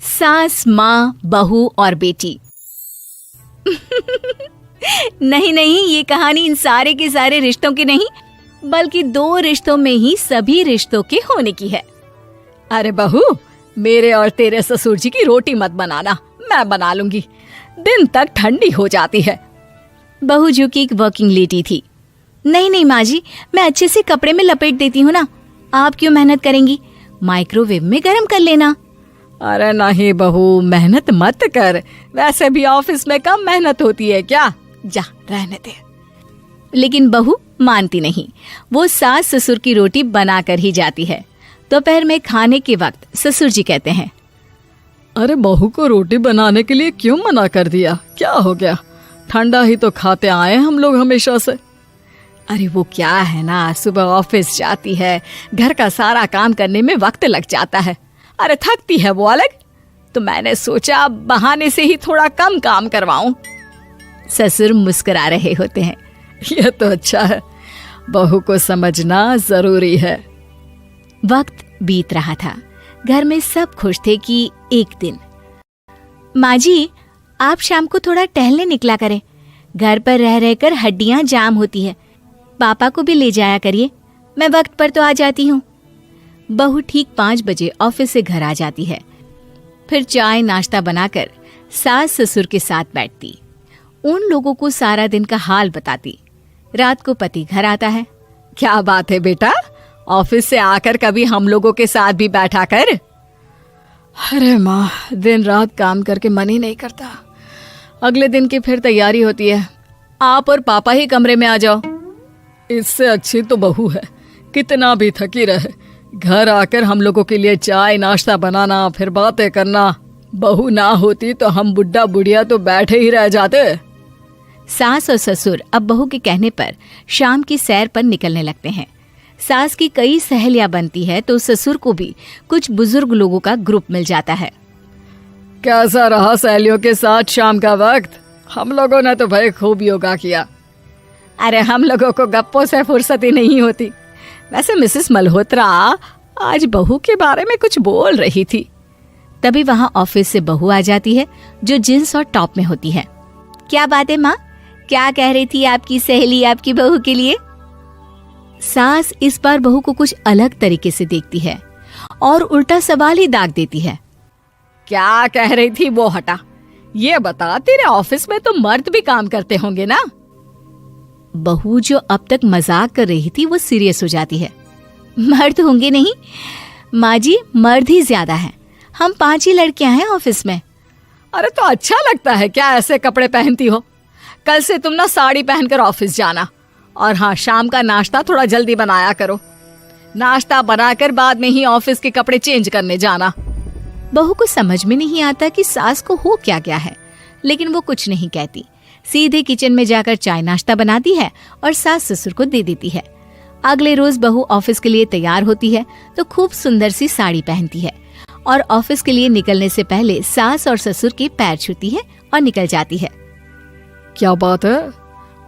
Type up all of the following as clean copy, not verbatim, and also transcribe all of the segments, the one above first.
सास, माँ, बहू और बेटी। नहीं नहीं, ये कहानी इन सारे के सारे रिश्तों की नहीं, बल्कि दो रिश्तों में ही सभी रिश्तों के होने की है। अरे बहू, मेरे और तेरे ससुर जी की रोटी मत बनाना, मैं बना लूंगी, दिन तक ठंडी हो जाती है। बहू जो कि एक वर्किंग लेडी थी। नहीं नहीं माँ जी, मैं अच्छे से कपड़े में लपेट देती हूँ ना, आप क्यों मेहनत करेंगी, माइक्रोवेव में गर्म कर लेना। अरे नहीं बहू, मेहनत मत कर, वैसे भी ऑफिस में कम मेहनत होती है क्या, जा रहने दे। लेकिन बहू मानती नहीं, वो सास ससुर की रोटी बना कर ही जाती है। दोपहर में खाने के वक्त ससुर जी कहते हैं, अरे बहू को रोटी बनाने के लिए क्यों मना कर दिया, क्या हो गया, ठंडा ही तो खाते आए हम लोग हमेशा से। अरे वो क्या है ना, सुबह ऑफिस जाती है, घर का सारा काम करने में वक्त लग जाता है, अरे थकती है वो अलग, तो मैंने सोचा बहाने से ही थोड़ा कम काम करवाऊं। ससुर मुस्कुरा रहे होते हैं। यह तो अच्छा है, बहू को समझना जरूरी है। वक्त बीत रहा था, घर में सब खुश थे कि एक दिन, माँ जी आप शाम को थोड़ा टहलने निकला करें, घर पर रह रहकर हड्डियां जाम होती है, पापा को भी ले जाया करिए, मैं वक्त पर तो आ जाती हूँ। बहू ठीक 5 बजे ऑफिस से घर आ जाती है। फिर चाय नाश्ता बनाकर सास ससुर के साथ बैठती, उन लोगों को सारा दिन का हाल बताती। रात को पति घर आता है। क्या बात है बेटा, ऑफिस से आकर कभी हम लोगों के साथ भी बैठा कर। अरे माँ, दिन रात काम करके मन ही नहीं करता, अगले दिन की फिर तैयारी होती है, आप और पापा ही कमरे में आ जाओ। इससे अच्छी तो बहू है, कितना भी थकी रहे, घर आकर हम लोगों के लिए चाय नाश्ता बनाना, फिर बातें करना। बहू ना होती तो हम बुढ़ा बुढ़िया तो बैठे ही रह जाते। सास और ससुर अब बहू के कहने पर शाम की सैर पर निकलने लगते हैं। सास की कई सहेलियां बनती है तो ससुर को भी कुछ बुजुर्ग लोगों का ग्रुप मिल जाता है। कैसा रहा सहेलियों के साथ शाम का वक्त? हम लोगों ने तो भाई खूब योगा किया। अरे हम लोगों को गप्पों से फुर्सत ही नहीं होती। वैसे मिसेस मल्होत्रा आज बहू के बारे में कुछ बोल रही थी। तभी वहां ऑफिस से बहू आ जाती है जो जींस और टॉप में होती है। क्या बात है माँ, क्या कह रही थी आपकी सहेली आपकी बहू के लिए? सास इस बार बहू को कुछ अलग तरीके से देखती है और उल्टा सवाल ही दाग देती है। क्या कह रही थी वो हटा, ये बता, तेरे ऑफिस में तो मर्द भी काम करते होंगे ना? बहू जो अब तक मजाक कर रही थी वो सीरियस हो जाती है। मर्द होंगे नहीं माँ जी, मर्द ही ज्यादा है, हम 5 ही लड़कियां हैं ऑफिस में। अरे तो अच्छा लगता है क्या ऐसे कपड़े पहनती हो? कल से तुम ना साड़ी पहनकर ऑफिस जाना, और हाँ, शाम का नाश्ता थोड़ा जल्दी बनाया करो, नाश्ता बनाकर बाद में ही ऑफिस के कपड़े चेंज करने जाना। बहू को समझ में नहीं आता कि सास को हो क्या गया है, लेकिन वो कुछ नहीं कहती, सीधे किचन में जाकर चाय नाश्ता बनाती है और सास ससुर को दे देती है। अगले रोज बहू ऑफिस के लिए तैयार होती है तो खूब सुंदर सी साड़ी पहनती है और ऑफिस के लिए निकलने से पहले सास और ससुर के पैर छूती है और निकल जाती है। क्या बात है,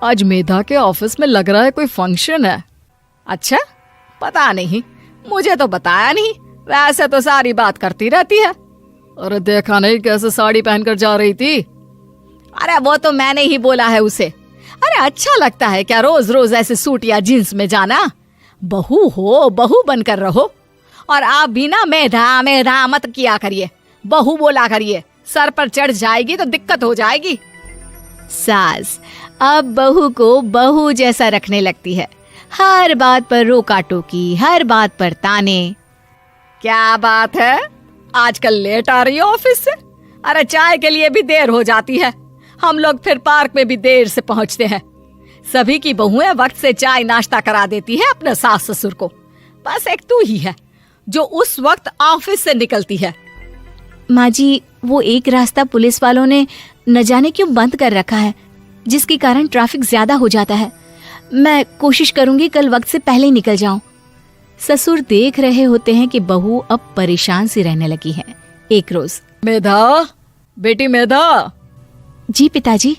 आज मेधा के ऑफिस में लग रहा है कोई फंक्शन है। अच्छा, पता नहीं, मुझे तो बताया नहीं, वैसे तो सारी बात करती रहती है। अरे देखा नहीं कैसे साड़ी पहनकर जा रही थी? अरे वो तो मैंने ही बोला है उसे। अरे अच्छा लगता है क्या रोज रोज ऐसे सूट या जींस में जाना? बहू हो, बहू बनकर रहो, और आप भी ना मेधा मेधा मत किया करिए, बहू बोला करिए, सर पर चढ़ जाएगी तो दिक्कत हो जाएगी। सास अब बहू को बहू जैसा रखने लगती है, हर बात पर रोका टोकी, हर बात पर ताने। क्या बात है, आजकल लेट आ रही है ऑफिस से? अरे चाय के लिए भी देर हो जाती है, हम लोग फिर पार्क में भी देर से पहुंचते हैं। सभी की बहुएं वक्त से चाय नाश्ता करा देती है अपने सास ससुर को, बस एक तू ही है जो उस वक्त ऑफिस से निकलती है। माँ जी, वो एक रास्ता पुलिस वालों ने न जाने क्यों बंद कर रखा है, जिसके कारण ट्रैफिक ज्यादा हो जाता है। मैं कोशिश करूंगी कल वक्त से पहले निकल जाऊं। ससुर देख रहे होते हैं कि बहू अब परेशान सी रहने लगी है। एक रोज, मेधा, बेटी मेधा। जी पिताजी।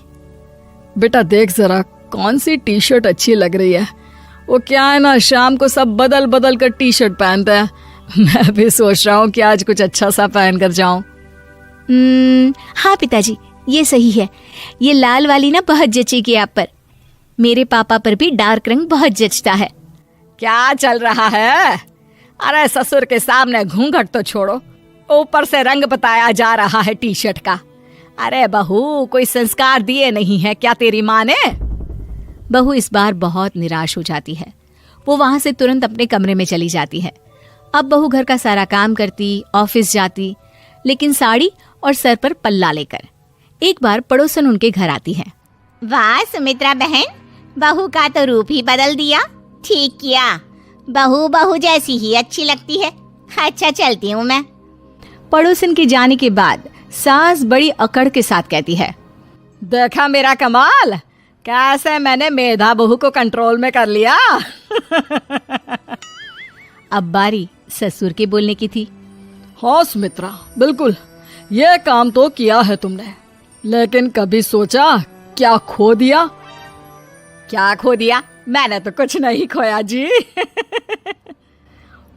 बेटा देख जरा कौन सी टी शर्ट अच्छी लग रही है। वो क्या है ना, शाम को सब बदल बदल कर टी शर्ट पहनते हैं, मैं भी सोच रहा हूँ कि आज कुछ अच्छा सा पहन कर जाऊं। हाँ पिताजी, ये सही है। ये लाल वाली ना बहुत जचेगी आप पर। मेरे पापा पर भी डार्क रंग बहुत जचता है। क्या चल रहा है? अरे ससुर के सामने घूंघट तो छोड़ो, ऊपर से रंग बताया जा रहा है टी शर्ट का। अरे बहू, कोई संस्कार दिए नहीं है क्या तेरी माँ ने? बहू इस बार बहुत निराश हो जाती है। वो वहां से तुरंत अपने कमरे में चली जाती है। अब बहू घर का सारा काम करती, ऑफिस जाती, लेकिन साड़ी और सर पर पल्ला लेकर। एक बार पड़ोसन उनके घर आती है। वाह सुमित्रा बहन, बहू का तो रूप ही बदल दिया। ठीक किया, बहू बहू जैसी ही अच्छी लगती है। अच्छा चलती हूँ मैं। पड़ोसन के जाने के बाद सास बड़ी अकड़ के साथ कहती है, देखा मेरा कमाल, कैसे मैंने मेधा बहू को कंट्रोल में कर लिया। अब बारी ससुर के बोलने की थी। हाँ सुमित्रा, बिल्कुल ये काम तो किया है तुमने, लेकिन कभी सोचा क्या खो दिया? क्या खो दिया? मैंने तो कुछ नहीं खोया जी।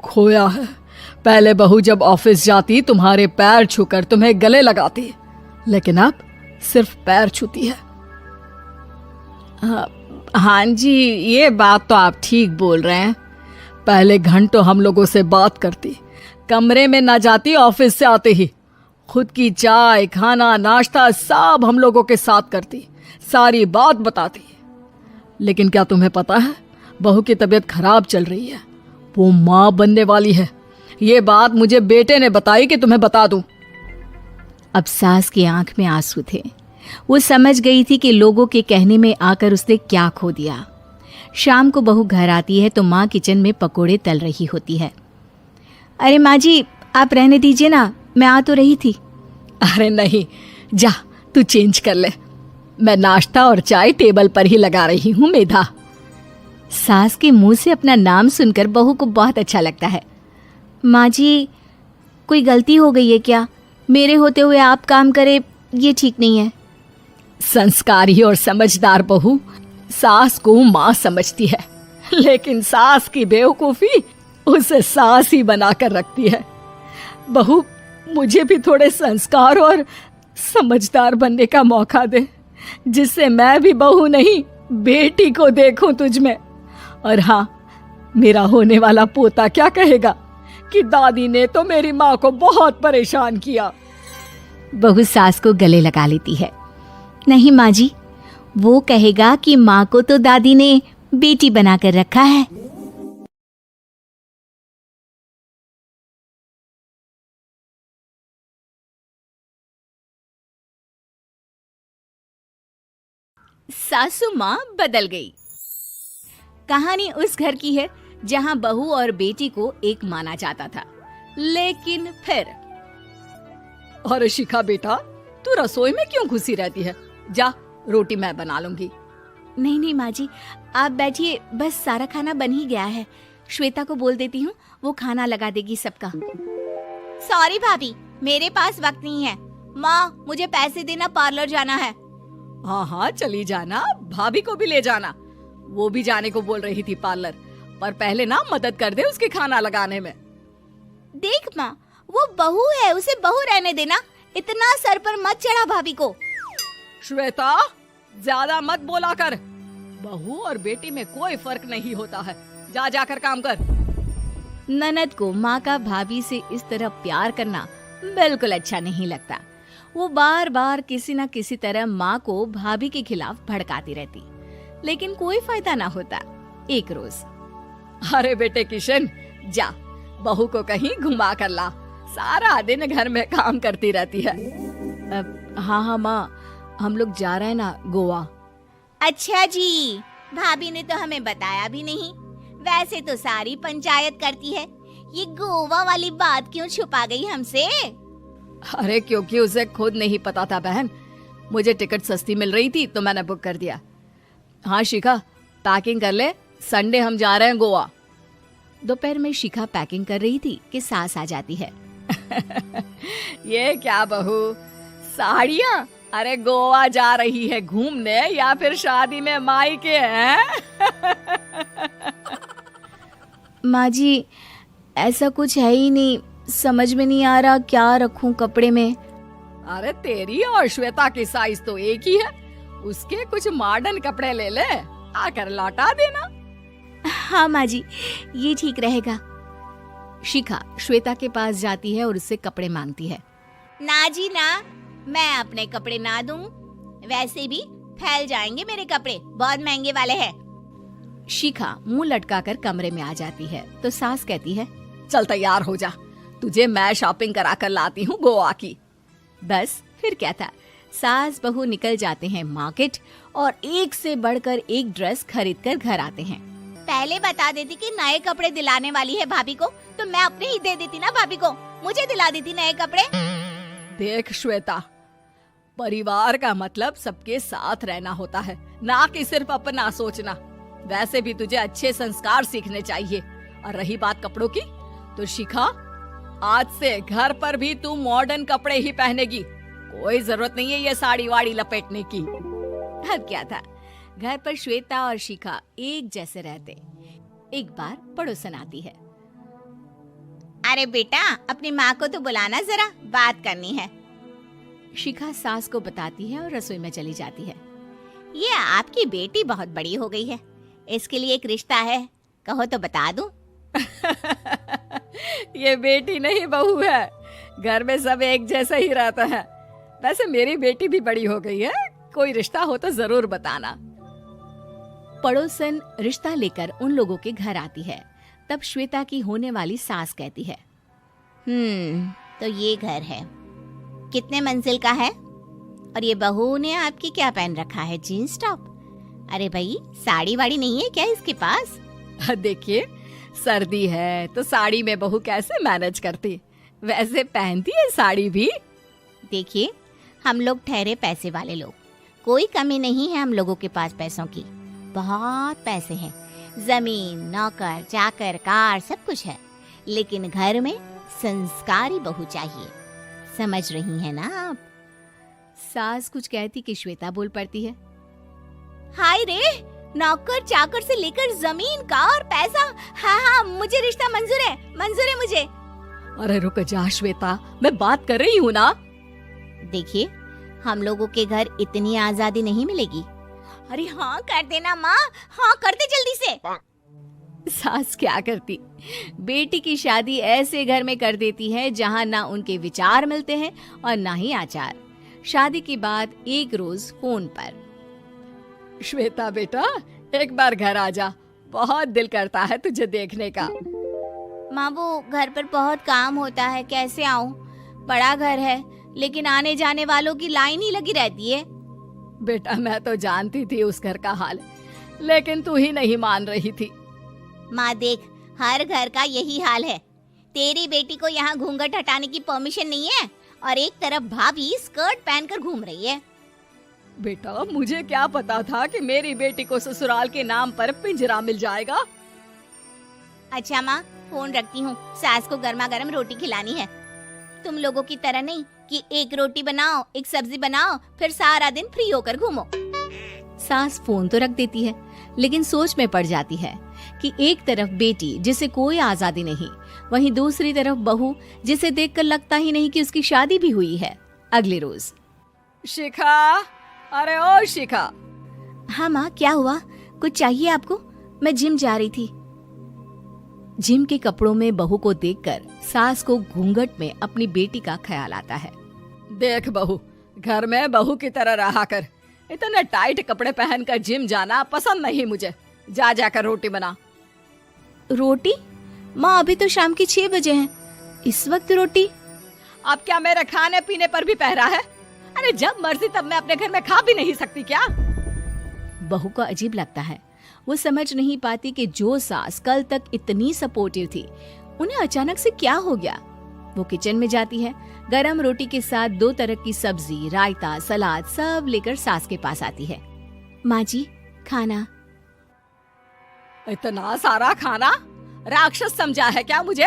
खोया है, पहले बहू जब ऑफिस जाती तुम्हारे पैर छूकर तुम्हें गले लगाती, लेकिन अब सिर्फ पैर छूती है। हाँ जी, ये बात तो आप ठीक बोल रहे हैं। पहले घंटों हम लोगों से बात करती, कमरे में ना जाती, ऑफिस से आते ही खुद की चाय, खाना, नाश्ता सब हम लोगों के साथ करती, सारी बात बताती। लेकिन क्या तुम्हें पता है, बहू की तबीयत खराब चल रही है, वो माँ बनने वाली है। ये बात मुझे बेटे ने बताई कि तुम्हें बता दूं। अब सास की आंख में आंसू थे। वो समझ गई थी कि लोगों के कहने में आकर उसने क्या खो दिया। शाम को बहू घर आती है तो माँ किचन में पकोड़े तल रही होती है। अरे माँ जी, आप रहने दीजिए ना, मैं आ तो रही थी। अरे नहीं, जा तू चेंज कर ले, मैं नाश्ता और चाय टेबल पर ही लगा रही हूँ मेधा। सास के मुंह से अपना नाम सुनकर बहू को बहुत अच्छा लगता है। माँ जी, कोई गलती हो गई है क्या? मेरे होते हुए आप काम करे, ये ठीक नहीं है। संस्कारी और समझदार बहू सास को माँ समझती है, लेकिन सास की बेवकूफी उसे सास ही बनाकर रखती है। बहू, मुझे भी थोड़े संस्कार और समझदार बनने का मौका दे, जिससे मैं भी बहू नहीं बेटी को देखूं तुझ में। और हाँ, मेरा होने वाला पोता क्या कहेगा कि दादी ने तो मेरी माँ को बहुत परेशान किया। बहू सास को गले लगा लेती है। नहीं माँ जी, वो कहेगा कि माँ को तो दादी ने बेटी बनाकर रखा है। सासू माँ बदल गई। कहानी उस घर की है जहाँ बहू और बेटी को एक माना जाता था, लेकिन फिर। अरे शिखा बेटा, तू रसोई में क्यों घुसी रहती है? जा, रोटी मैं बना लूंगी। नहीं नहीं माँ जी, आप बैठिए, बस सारा खाना बन ही गया है। श्वेता को बोल देती हूँ, वो खाना लगा देगी सबका। सॉरी भाभी, मेरे पास वक्त नहीं है। माँ, मुझे पैसे देना, पार्लर जाना है। हाँ हाँ चली जाना, भाभी को भी ले जाना। वो भी जाने को बोल रही थी पार्लर, पर पहले ना मदद कर दे उसके खाना लगाने में। देख माँ, वो बहू है, उसे बहू रहने देना। इतना सर पर मत चढ़ा भाभी को। श्वेता, ज्यादा मत बोला कर। बहू और बेटी में कोई फर्क नहीं होता है, जा जाकर काम कर। ननद को माँ का भाभी से इस तरह प्यार करना बिल्कुल अच्छा नहीं लगता। वो बार बार किसी न किसी तरह माँ को भाभी के खिलाफ भड़काती रहती, लेकिन कोई फायदा ना होता। एक रोज, अरे बेटे किशन, जा बहू को कहीं घुमा कर ला, सारा दिन घर में काम करती रहती है। हाँ हाँ माँ, हम लोग जा रहे हैं ना गोवा। अच्छा जी, भाभी ने तो हमें बताया भी नहीं। वैसे तो सारी पंचायत करती है, ये गोवा वाली बात क्यों छुपा गई हमसे? अरे क्योंकि उसे खुद नहीं पता था बहन, मुझे टिकट सस्ती मिल रही थी तो मैंने बुक कर दिया। हाँ शिखा, पैकिंग कर ले, संडे हम जा रहे हैं गोवा। दोपहर में शिखा पैकिंग कर रही थी कि सास आ जाती है। ये क्या बहू, साड़ियाँ? अरे गोवा जा रही है घूमने या फिर शादी में मायके हैं? माँ जी, ऐसा कुछ है ही नहीं, समझ में नहीं आ रहा क्या रखूं कपड़े में। अरे तेरी और श्वेता की साइज तो एक ही है, उसके कुछ मॉडर्न कपड़े ले ले, आकर लौटा देना। हाँ माँ जी, ये ठीक रहेगा। शिखा श्वेता के पास जाती है और उससे कपड़े मांगती है। ना जी ना, मैं अपने कपड़े ना दूं, वैसे भी फैल जाएंगे मेरे कपड़े, बहुत महंगे वाले हैं। शिखा मुंह लटकाकर कमरे में आ जाती है तो सास कहती है, चल तैयार हो जा, तुझे मैं शॉपिंग करा कर लाती हूँ गोवा की। बस फिर क्या था, सास बहू निकल जाते हैं मार्केट और एक से बढ़कर एक ड्रेस खरीद कर घर आते हैं। पहले बता देती कि नए कपड़े दिलाने वाली है भाभी को, तो मैं अपने ही दे देती ना भाभी को, मुझे दिला देती नए कपड़े। देख श्वेता, परिवार का मतलब सबके साथ रहना होता है, ना कि सिर्फ अपना सोचना। वैसे भी तुझे अच्छे संस्कार सीखने चाहिए। और रही बात कपड़ों की, तो शिखा आज से घर पर भी तू मॉडर्न कपड़े ही पहनेगी, कोई जरूरत नहीं है ये साड़ी वाड़ी लपेटने की। अब क्या था, घर पर श्वेता और शिखा एक जैसे रहते। एक बार पड़ोसन आती है। अरे बेटा, अपनी माँ को तो बुलाना जरा, बात करनी है। शिखा सास को बताती है और रसोई में चली जाती है। ये आपकी बेटी बहुत बड़ी हो गई है, इसके लिए एक रिश्ता है, कहो तो बता दूं। ये बेटी नहीं बहू है, घर में सब एक जैसा ही रहता है। वैसे मेरी बेटी भी बड़ी हो गई है, कोई रिश्ता हो तो जरूर बताना। पड़ोसन रिश्ता लेकर उन लोगों के घर आती है। तब श्वेता की होने वाली सास कहती है, तो ये घर है, कितने मंजिल का है? और ये बहू ने आपकी क्या पहन रखा है, जीन्स टॉप? अरे भाई, साड़ी वाड़ी नहीं है क्या इसके पास? देखिए, सर्दी है तो साड़ी में बहू कैसे मैनेज करती, वैसे पहनती है साड़ी भी। देखिए, हम लोग ठहरे पैसे वाले लोग, कोई कमी नहीं है हम लोगों के पास पैसों की, बहुत पैसे हैं, जमीन, नौकर चाकर, कार, सब कुछ है, लेकिन घर में संस्कारी बहू चाहिए, समझ रही हैं ना आप? सास कुछ कहती कि श्वेता बोल पड़ती है, हाय रे, नौकर चाकर से लेकर जमीन, कार, पैसा, हाँ, मुझे रिश्ता मंजूर है मुझे। अरे रुक जा श्वेता, मैं बात कर रही हूँ ना। देखिए, हम लोगों के घर इतनी आजादी नहीं मिलेगी। अरे हाँ कर देना माँ, हाँ कर दे जल्दी से। सास क्या करती, बेटी की शादी ऐसे घर में कर देती है जहाँ ना उनके विचार मिलते हैं और ना ही आचार। शादी के बाद एक रोज फोन पर, श्वेता बेटा, एक बार घर आ जा, बहुत दिल करता है तुझे देखने का। माँ, वो घर पर बहुत काम होता है, कैसे आऊँ? बड़ा घर है, लेकिन आने जाने वालों की लाइन ही लगी रहती है। बेटा, मैं तो जानती थी उस घर का हाल, लेकिन तू ही नहीं मान रही थी। माँ देख, हर घर का यही हाल है। तेरी बेटी को यहाँ घूंघट हटाने की परमिशन नहीं है और एक तरफ भाभी स्कर्ट पहनकर घूम रही है। बेटा, मुझे क्या पता था कि मेरी बेटी को ससुराल के नाम पर पिंजरा मिल जाएगा। अच्छा माँ, फोन रखती हूँ, सास को गर्मा गर्म रोटी खिलानी है। तुम लोगों की तरह नहीं कि एक रोटी बनाओ, एक सब्जी बनाओ, फिर सारा दिन फ्री होकर घूमो। सास फोन तो रख देती है, लेकिन सोच में पड़ जाती है कि एक तरफ बेटी जिसे कोई आजादी नहीं, वहीं दूसरी तरफ बहू जिसे देखकर लगता ही नहीं कि उसकी शादी भी हुई है। अगले रोज, शिखा, अरे ओ शिखा। हाँ माँ, क्या हुआ? कुछ चाहिए आपको? मैं जिम जा रही थी। जिम के कपड़ों में बहू को देखकर सास को घूंघट में अपनी बेटी का ख्याल आता है। देख बहू, घर में बहू की तरह रहा कर, इतने टाइट कपड़े पहनकर जिम जाना पसंद नहीं मुझे। जा जाकर रोटी बना। रोटी? माँ, अभी तो शाम की 6 बजे हैं, इस वक्त रोटी? अब क्या मेरे खाने पीने पर भी पहरा है? अरे जब मर्जी तब मैं अपने घर में खा भी नहीं सकती क्या? बहू को अजीब लगता है। वो समझ नहीं पाती कि जो सास कल तक इतनी सपोर्टिव थी, उन्हें अचानक से क्या हो गया। वो किचन में जाती है, गरम रोटी के साथ 2 तरह की सब्जी, रायता, सलाद सब लेकर सास के पास आती है। माँ जी, खाना। इतना सारा खाना? राक्षस समझा है क्या मुझे?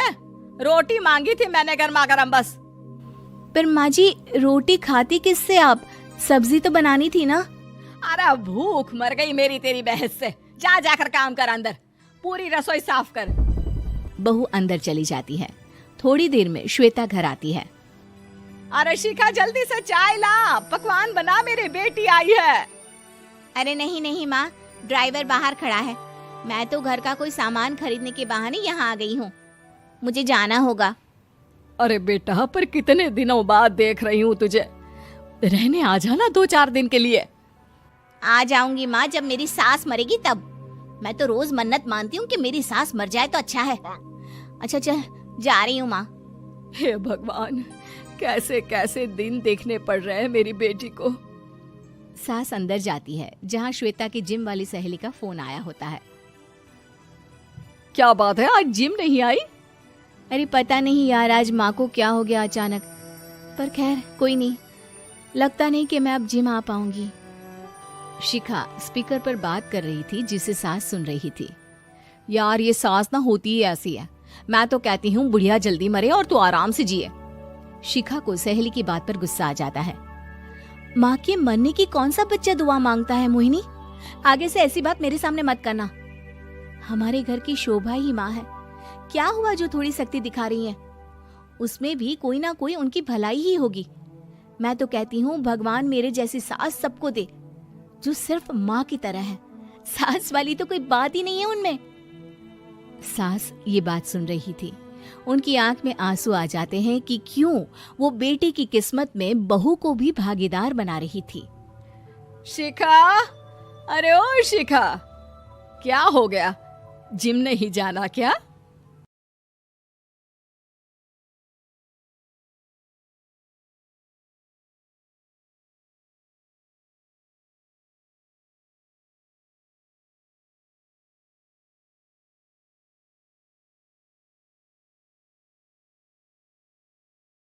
रोटी मांगी थी मैंने गर्मा गर्म बस। पर माँ जी, रोटी खाती किससे आप? सब्जी तो बनानी थी ना। अरे भूख मर गई मेरी तेरी बहस से। जा जाकर काम कर, अंदर पूरी रसोई साफ कर। बहू अंदर चली जाती है। थोड़ी देर में श्वेता घर आती है। अरे शिखा जल्दी से चाय ला, पकवान बना, मेरी बेटी आई है। अरे नहीं नहीं माँ, ड्राइवर बाहर खड़ा है। मैं तो घर का कोई सामान खरीदने के बहाने यहाँ आ गई हूँ। मुझे जाना होगा। अरे बेटा, पर कितने दिनों बाद देख रही हूँ तुझे, रहने आ जाना 2-4 दिन के लिए। आ जाऊंगी माँ, जब मेरी सास मरेगी तब। मैं तो रोज मन्नत मानती हूँ कि मेरी सास मर जाए तो अच्छा है। अच्छा चल, जा रही हूँ माँ। हे भगवान, कैसे कैसे दिन देखने पड़ रहे हैं मेरी बेटी को। सास अंदर जाती है जहाँ श्वेता की जिम वाली सहेली का फोन आया होता है। क्या बात है, आज जिम नहीं आई? अरे पता नहीं यार, आज माँ को क्या हो गया अचानक। पर खैर कोई नहीं, लगता नहीं कि मैं अब जिम आ पाऊंगी। शिखा स्पीकर पर बात कर रही थी जिसे सास सुन रही थी। यार ये सास ना होती ही ऐसी है। मैं तो कहती हूँ बुढ़िया जल्दी मरे और तू आराम से जिए। शिखा को सहेली की बात पर गुस्सा आ जाता है। माँ के मरने की कौन सा बच्चा दुआ मांगता है मोहिनी? आगे से ऐसी बात मेरे सामने मत करना। हमारे घर की शोभा ही माँ है। क्या हुआ जो थोड़ी सख्ती दिखा रही है? उसमें भी कोई ना कोई उनकी भलाई ही होगी। मैं तो कहती हूँ भगवान मेरे जैसी सास सबको दे, जो सिर्फ माँ की तरह है। सास वाली तो कोई बात ही नहीं है उनमें। सास ये बात सुन रही थी। उनकी आंख में आंसू आ जाते हैं कि क्यों वो बेटी की किस्मत में बहू को भी भागीदार बना रही थी। शिखा, अरे ओ शिखा, क्या हो गया? जिम नहीं जाना क्या?